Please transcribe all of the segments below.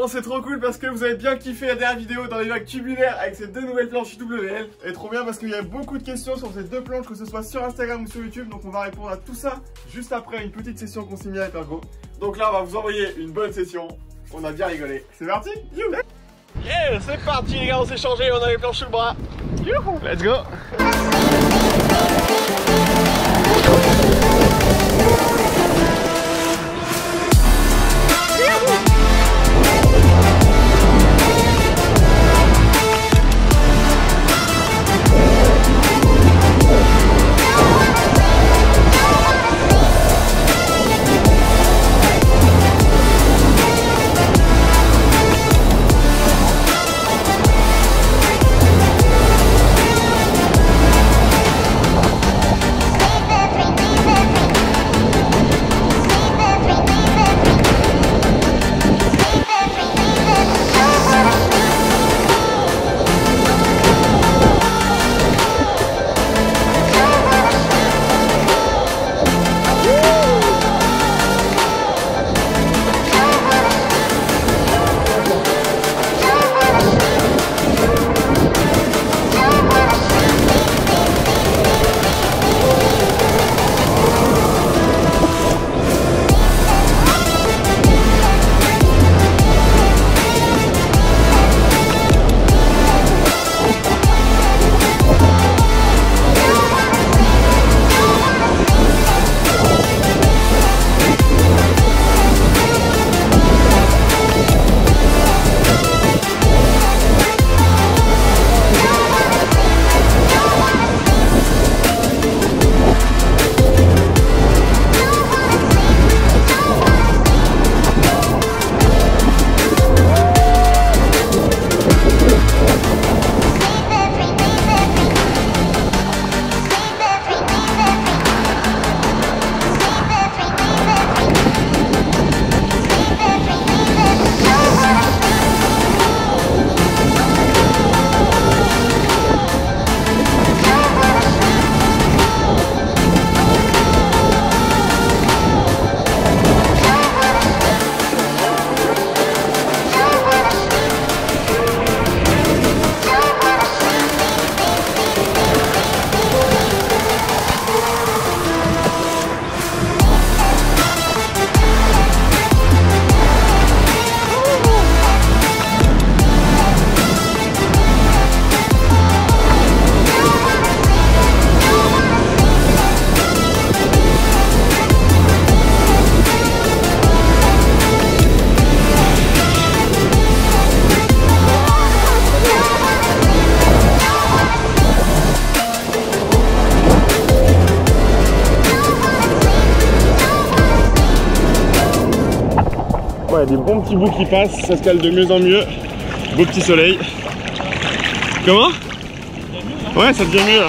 Bon, c'est trop cool parce que vous avez bien kiffé la dernière vidéo dans les vagues tubulaires avec ces deux nouvelles planches IWL. Et trop bien parce qu'il y a beaucoup de questions sur ces deux planches, que ce soit sur Instagram ou sur YouTube. Donc on va répondre à tout ça juste après une petite session consignée avec Ergo. Donc là, on va vous envoyer une bonne session. On a bien rigolé. C'est parti. Yeah, c'est parti les gars, on s'est changé, on a les planches sous le bras. Youhou, let's go. Il y a des bons petits bouts qui passent, ça se cale de mieux en mieux. Beau petit soleil. Comment? Ouais, ça devient mieux là.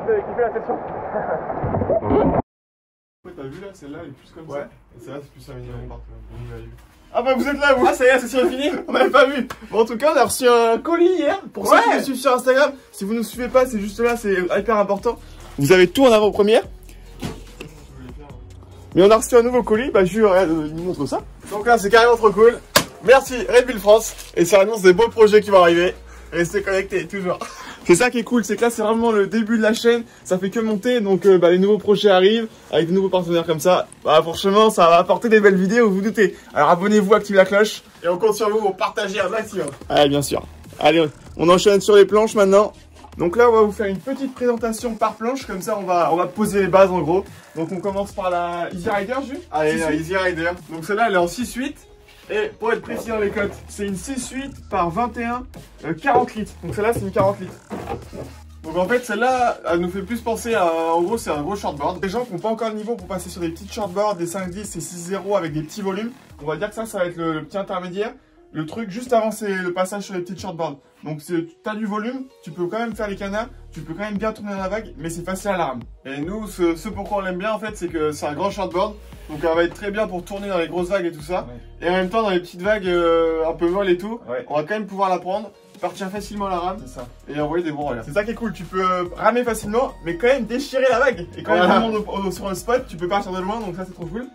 Vous avez kiffé la session? T'as vu là, celle-là elle est plus comme ça. Et celle-là c'est plus un mini rond. Ah bah vous êtes là vous. Ah ça y est, la session est finie. On n'avait pas vu. Bon en tout cas on a reçu un colis hier. Pour ceux qui nous suivent sur Instagram, si vous ne nous suivez pas, c'est juste là, c'est hyper important. Vous avez tout en avant-première. Mais on a reçu un nouveau colis, bah Jules, regarde, il nous montre ça. Donc là c'est carrément trop cool. Merci Red Bull France. Et ça annonce des beaux projets qui vont arriver. Restez connectés, toujours. C'est ça qui est cool, c'est que là c'est vraiment le début de la chaîne, ça fait que monter, donc les nouveaux projets arrivent, avec de nouveaux partenaires comme ça, franchement ça va apporter des belles vidéos, vous vous doutez. Alors abonnez-vous, activez la cloche, et on compte sur vous pour partager un maximum. Ouais, bien sûr. Allez, on enchaîne sur les planches maintenant. Donc là on va vous faire une petite présentation par planche, comme ça on va poser les bases en gros. Donc on commence par la Easy Rider, Jules. Allez, la Easy Rider. Donc celle-là elle est en 6/8. Et pour être précis dans les cotes, c'est une 6/8 par 21 40 litres. Donc celle-là c'est une 40 litres. Donc en fait celle-là elle nous fait plus penser à, en gros c'est un gros shortboard. Les gens qui n'ont pas encore le niveau pour passer sur des petites shortboards, des 5/10 et 6/0 avec des petits volumes, on va dire que ça va être le petit intermédiaire. Le truc juste avant c'est le passage sur les petites shortboards. Donc tu as du volume, tu peux quand même faire les canards, tu peux quand même bien tourner dans la vague, mais c'est facile à la rame. Et nous ce pourquoi on l'aime bien en fait c'est que c'est un grand shortboard. Donc elle va être très bien pour tourner dans les grosses vagues et tout ça. Ouais. Et en même temps dans les petites vagues un peu molles et tout, ouais. On va quand même pouvoir la prendre, partir facilement à la rame ça. Et envoyer des bons relais. C'est ça qui est cool, tu peux ramer facilement mais quand même déchirer la vague. Et quand il y a tout le monde sur le spot, tu peux partir de loin donc ça c'est trop cool.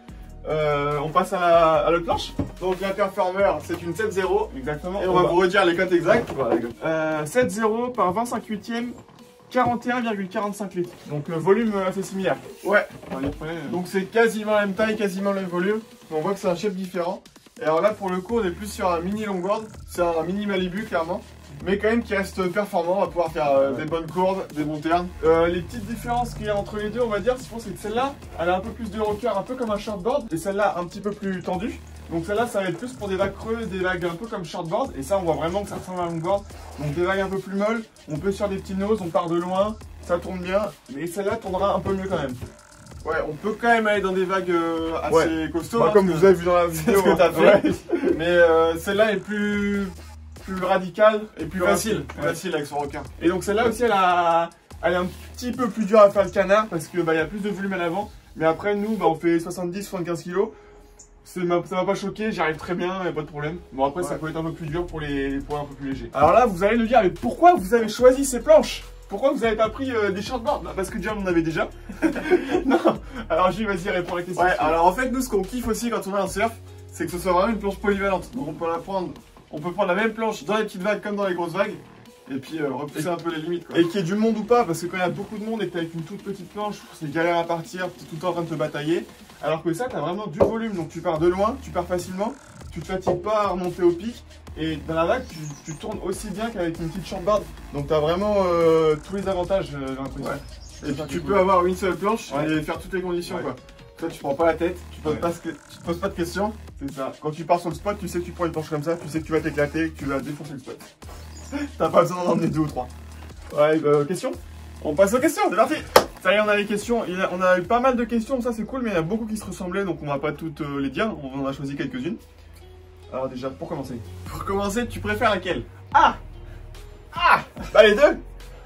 On passe à l'autre planche. Donc la Performer c'est une 7/0 exactement. Et on va vous redire les cotes exactes. Voilà, 7/0 par 25/8, 41,45 litres. Donc volume assez similaire. Ouais. Donc c'est quasiment la même taille, quasiment le même volume. On voit que c'est un shape différent. Et alors là pour le coup on est plus sur un mini longboard. C'est un mini Malibu clairement. Mais quand même qui reste performant, on va pouvoir faire des bonnes courses, des bons turns. Les petites différences qu'il y a entre les deux, on va dire, je pense que celle-là, elle a un peu plus de rocker, un peu comme un shortboard, et celle-là un petit peu plus tendue. Donc celle-là, ça va être plus pour des vagues creuses, des vagues un peu comme shortboard, et ça, on voit vraiment que ça ressemble à un longboard. Donc des vagues un peu plus molles, on peut sur des petits noses, on part de loin, ça tourne bien, mais celle-là tournera un peu mieux quand même. Ouais, on peut quand même aller dans des vagues assez costauds. Bah, comme vous avez vu dans la vidéo que t'as fait. Ouais. Mais celle-là est plus radical et plus facile, avec son requin. Et donc celle-là aussi elle est un petit peu plus dure à faire le canard parce que y a plus de volume à l'avant. Mais après nous on fait 70-75 kg. Ça m'a pas choqué, j'y arrive très bien, y a pas de problème. Bon après ça peut être un peu plus dur pour les poids un peu plus légers. Alors là vous allez nous dire mais pourquoi vous avez choisi ces planches? Pourquoi vous n'avez pas pris des shortboards? Parce que déjà on en avait déjà. Non. Alors Jules, vas-y réponds à la question. Ouais, alors en fait nous ce qu'on kiffe aussi quand on est en surf, c'est que ce soit vraiment une planche polyvalente. Donc on peut la prendre. On peut prendre la même planche dans les petites vagues comme dans les grosses vagues et puis repousser un peu les limites quoi. Et qu'il y ait du monde ou pas, parce que quand il y a beaucoup de monde et que t'es avec une toute petite planche, c'est galère à partir, t'es tout le temps en train de te batailler. Alors que ça, t'as vraiment du volume, donc tu pars de loin, tu pars facilement, tu te fatigues pas à remonter au pic. Et dans la vague, tu tournes aussi bien qu'avec une petite shortboard. Donc t'as vraiment tous les avantages, j'ai l'impression. Ouais. Et puis tu peux avoir une seule planche et faire toutes les conditions quoi. Toi tu prends pas la tête, tu te poses pas de questions, c'est ça. Quand tu pars sur le spot, tu sais que tu prends une planche comme ça, tu sais que tu vas t'éclater, que tu vas défoncer le spot. T'as pas besoin d'en emmener 2 ou 3. Ouais, questions? On passe aux questions, c'est parti. Ça y est, on a les questions, on a eu pas mal de questions, ça c'est cool, mais il y en a beaucoup qui se ressemblaient, donc on va pas toutes les dire, on en a choisi quelques-unes. Alors déjà, pour commencer. Pour commencer, tu préfères laquelle? Ah, bah les deux.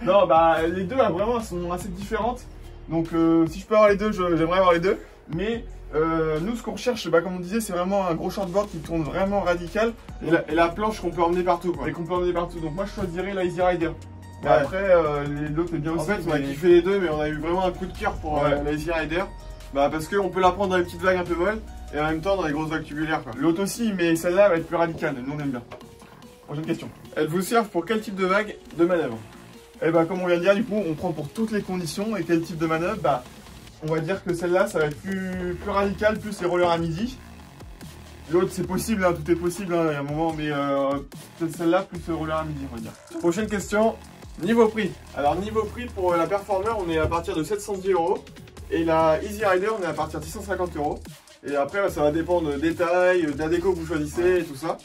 Non, bah les deux, vraiment, elles sont assez différentes. Donc si je peux avoir les deux, j'aimerais avoir les deux. Mais nous, ce qu'on recherche, comme on disait, c'est vraiment un gros shortboard qui tourne vraiment radical. Et la planche qu'on peut emmener partout, quoi. Et qu'on peut emmener partout. Donc moi, je choisirais la Easy Rider. Mais après, l'autre est bien aussi. En fait, on a kiffé les deux, mais on a eu vraiment un coup de cœur pour la Easy Rider. Bah parce qu'on peut la prendre dans les petites vagues un peu molles et en même temps dans les grosses vagues tubulaires. L'autre aussi, mais celle-là va être plus radicale. Nous, on aime bien. Prochaine question. Elle vous sert pour quel type de vague de manœuvre? Et bah comme on vient de dire, du coup, on prend pour toutes les conditions. Et quel type de manœuvre? Bah on va dire que celle-là, ça va être plus radical, plus les rollers à midi. L'autre, c'est possible, hein, tout est possible, hein, il y a un moment, mais celle-là, plus les rollers à midi, on va dire. Prochaine question, niveau prix. Alors, niveau prix, pour la Performer, on est à partir de 710 €. Et la Easy Rider, on est à partir de 650 €. Et après, ça va dépendre des tailles, de la déco que vous choisissez et tout ça.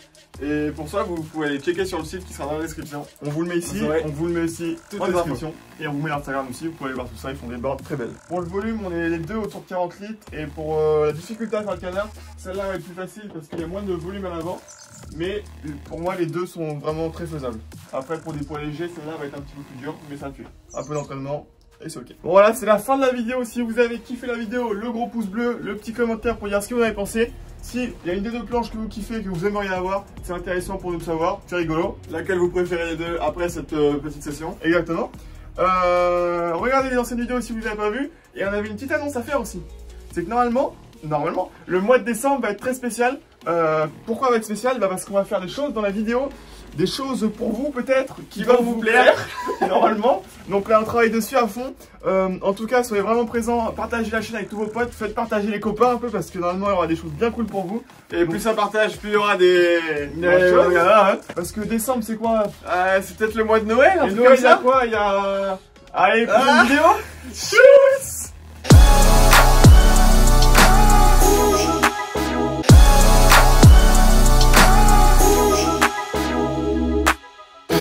Et pour ça, vous pouvez aller checker sur le site qui sera dans la description. On vous le met ici, on vous le met aussi en description. Et on vous met l'Instagram aussi, vous pouvez aller voir tout ça, ils font des boards très belles. Pour le volume, on est les deux autour de 40 litres. Et pour la difficulté à faire le canard, celle-là va être plus facile parce qu'il y a moins de volume à l'avant. Mais pour moi, les deux sont vraiment très faisables. Après, pour des poids légers, celle-là va être un petit peu plus dure, mais ça le fait. Un peu d'entraînement. Et c'est ok. Bon voilà, c'est la fin de la vidéo. Si vous avez kiffé la vidéo, le gros pouce bleu, le petit commentaire pour dire ce que vous avez pensé. Si il y a une des deux planches que vous kiffez, que vous aimeriez avoir, c'est intéressant pour nous de savoir, c'est rigolo. Laquelle vous préférez les deux après cette petite session. Exactement. Regardez les anciennes vidéos si vous n'avez pas vu. Et on avait une petite annonce à faire aussi. C'est que normalement, le mois de décembre va être très spécial. Pourquoi va être spécial? Bah parce qu'on va faire des choses dans la vidéo, des choses pour vous peut-être, qui vont vous plaire, normalement. Donc là on travaille dessus à fond. En tout cas soyez vraiment présents, partagez la chaîne avec tous vos potes, faites partager les copains un peu parce que normalement il y aura des choses bien cool pour vous. Et plus ça partage, plus il y aura des choses. Voilà, hein. Parce que décembre c'est quoi? C'est peut-être le mois de Noël, Et Noël il y a quoi? Il y a... Allez, prochaine vidéo. Tchuss.